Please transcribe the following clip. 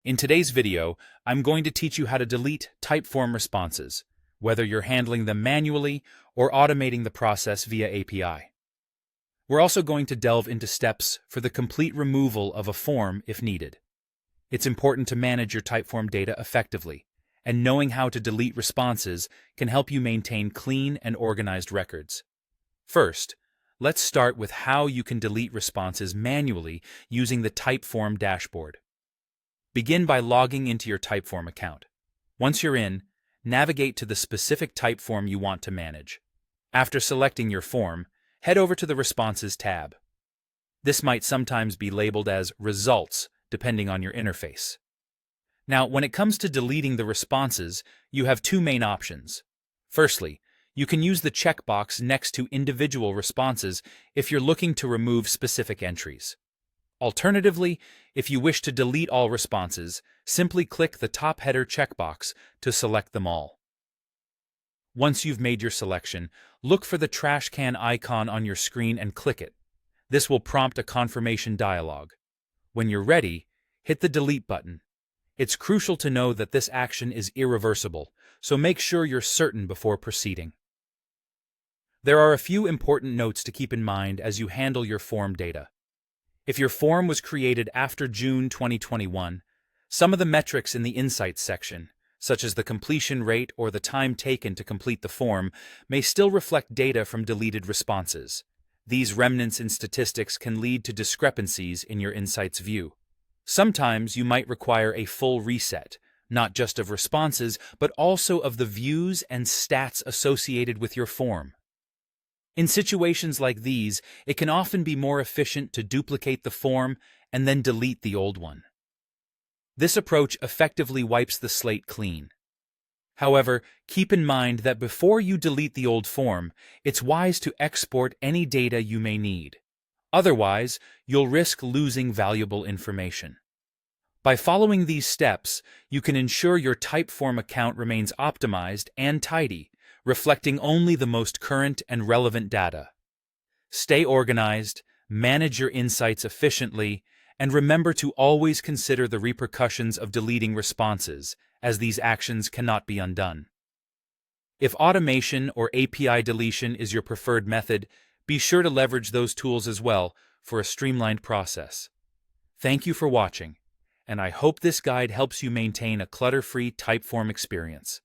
In today's video, I'm going to teach you how to delete Typeform responses, whether you're handling them manually or automating the process via API. We're also going to delve into steps for the complete removal of a form if needed. It's important to manage your Typeform data effectively, and knowing how to delete responses can help you maintain clean and organized records. First, let's start with how you can delete responses manually using the Typeform dashboard. Begin by logging into your Typeform account. Once you're in, navigate to the specific Typeform you want to manage. After selecting your form, head over to the Responses tab. This might sometimes be labeled as Results, depending on your interface. Now, when it comes to deleting the responses, you have two main options. Firstly, you can use the checkbox next to individual responses if you're looking to remove specific entries. Alternatively, if you wish to delete all responses, simply click the top header checkbox to select them all. Once you've made your selection, look for the trash can icon on your screen and click it. This will prompt a confirmation dialog. When you're ready, hit the delete button. It's crucial to know that this action is irreversible, so make sure you're certain before proceeding. There are a few important notes to keep in mind as you handle your form data. If your form was created after June 2021, some of the metrics in the Insights section, such as the completion rate or the time taken to complete the form, may still reflect data from deleted responses. These remnants in statistics can lead to discrepancies in your Insights view. Sometimes you might require a full reset, not just of responses, but also of the views and stats associated with your form. In situations like these, it can often be more efficient to duplicate the form and then delete the old one. This approach effectively wipes the slate clean. However, keep in mind that before you delete the old form, it's wise to export any data you may need. Otherwise, you'll risk losing valuable information. By following these steps, you can ensure your Typeform account remains optimized and tidy, reflecting only the most current and relevant data. Stay organized, manage your insights efficiently, and remember to always consider the repercussions of deleting responses, as these actions cannot be undone. If automation or API deletion is your preferred method, be sure to leverage those tools as well for a streamlined process. Thank you for watching, and I hope this guide helps you maintain a clutter-free Typeform experience.